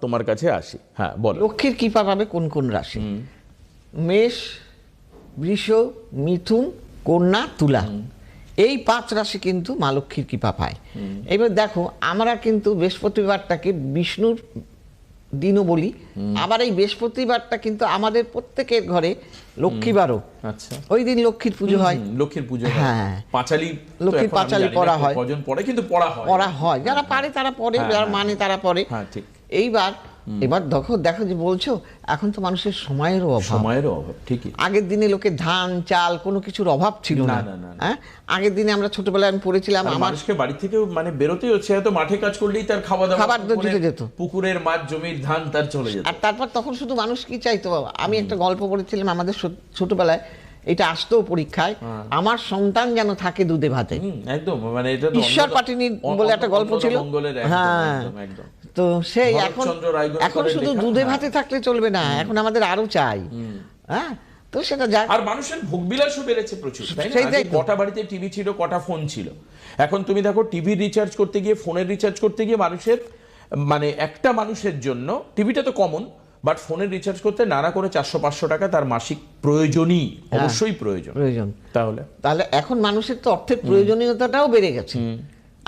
তোমার কাছে আসি। হ্যাঁ বলো। লক্ষ্মীর কৃপা পাবে কোন কোন রাশি? মেষ, বৃষ, মিথুন, কন্যা, তুলা। এই 5 রাশি কিন্তু মা লক্ষ্মীর কৃপা পায়। এবার দেখো, আমরা কিন্তু বৃহস্পতিবারটাকে বিষ্ণুর দিনও বলি, আবার এই বৃহস্পতিবারটা কিন্তু আমাদের প্রত্যেকের ঘরে লক্ষ্মীবারও। আচ্ছা, ওই দিন লক্ষ্মীর পুজো হয়। লক্ষ্মীর পুজো হয়। হ্যাঁ, পাঁচালী, লক্ষ্মীর পাঁচালী পড়া হয়। কজন পড়ে, কিন্তু পড়া হয়। পড়া হয়, যারা পারে তারা পড়ে, যারা মানে তারা পড়ে। হ্যাঁ ঠিক। এবার দেখো যে বলছো, এখন তো মানুষের সময়েরও অভাব। ঠিকই। আগের দিনে লোকের ধান চাল কোনো কিছুর অভাব ছিল না। হ্যাঁ, আগের দিনে আমরা ছোটবেলায় আমি পড়েছিলাম, মানুষকে বাড়ি থেকে মানে বেরোতেই হচ্ছে, হয়তো মাঠে কাজ করলেই তার খাবার দিতে যেত, পুকুরের মাছ, জমির ধান তার চলে যেত। আর তারপর তখন শুধু মানুষ কি চাইতো, আমি একটা গল্প পড়েছিলাম আমাদের ছোটবেলায়, এটা আসতো পরীক্ষায়, আমার সন্তান যেন থাকে দুধে ভাতে। একদম, মানে এটা তো ঈশ্বর পাটিনি বলে একটা গল্প ছিল। হ্যাঁ, তো সেই এখন শুধু দুধে ভাতে থাকলে চলবে না, এখন আমাদের আরো চাই। হ্যাঁ, তো সেটা যাক। আর মানুষের ভোগবিলাসও বেড়েছে প্রচুর, তাই না? কটা বাড়িতে টিভি ছিল, কটা ফোন ছিল। এখন তুমি দেখো, টিভি রিচার্জ করতে গিয়ে, ফোনের রিচার্জ করতে গিয়ে মানুষের, মানে একটা মানুষের জন্য টিভিটা তো কমন, বাট ফোনের রিচার্জ করতে নানা করে 400-500 টাকা তার মাসিক প্রয়োজনই, অবশ্যই প্রয়োজন। তাহলে এখন মানুষের তো অর্থের প্রয়োজনীয়তাটাও বেড়ে গেছে।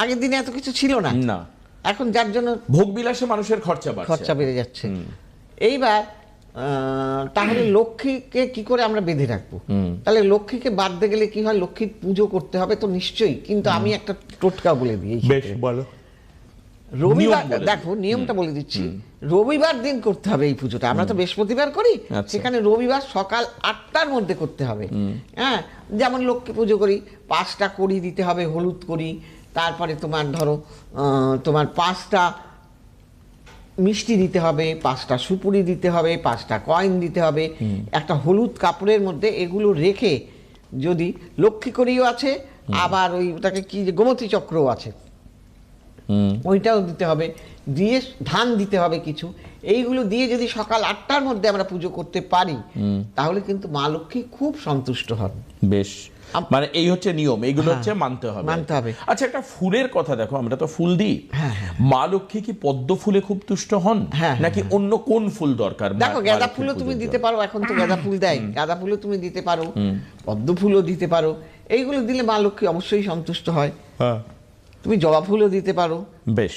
আগের দিনে এত কিছু ছিল না, এখন যার জন্য ভোগবিলাসে মানুষের খরচা বেড়ে যাচ্ছে। এইবার তাহলে লক্ষ্মীকে কি করে আমরা বেঁধে রাখবো? তাহলে লক্ষ্মীকে বাঁধতে গেলে কি হয়? লক্ষ্মীর পুজো করতে হবে তো নিশ্চয়ই, কিন্তু আমি একটা টোটকা বলে দিই। বেশ বলো। রবিবার, দেখো নিয়মটা বলে দিচ্ছি, রবিবার দিন করতে হবে এই পুজোটা। আমরা তো বৃহস্পতিবার করি, সেখানে রবিবার সকাল 8টার মধ্যে করতে হবে। হ্যাঁ, যেমন লক্ষ্মী পুজো করি, 5টা কড়ি দিতে হবে, হলুদ কড়ি, তারপরে তোমার ধরো তোমার 5টা মিষ্টি দিতে হবে, 5টা সুপুরি দিতে হবে, 5টা কয়েন দিতে হবে, একটা হলুদ কাপড়ের মধ্যে এগুলো রেখে, যদি লক্ষ্মী কড়িও আছে, আবার ওটাকে কি গোমতী চক্রও আছে, ওইটাও দিতে হবে, দিয়ে ধান দিতে হবে কিছু। এইগুলো দিয়ে যদি সকাল 8টার মধ্যে আমরা পুজো করতে পারি, তাহলে কিন্তু মা লক্ষ্মী খুব সন্তুষ্ট হন। বেশ, মানে এই হচ্ছে নিয়ম, এইগুলো হচ্ছে মানতে হবে। আচ্ছা, একটা ফুলের কথা দেখো, আমরা তো ফুল দিই, মা লক্ষ্মী কি পদ্ম ফুলে খুব তুষ্ট হন, নাকি অন্য কোন ফুল দরকার? দেখো, গাঁদা ফুলও তুমি দিতে পারো, এখন তো গাঁদা ফুল দেয়, গাঁদা ফুলও তুমি দিতে পারো, পদ্ম ফুলও দিতে পারো। এইগুলো দিলে মা লক্ষ্মী অবশ্যই সন্তুষ্ট হয়। তুমি জবা ফুলও দিতে পারো। বেশ।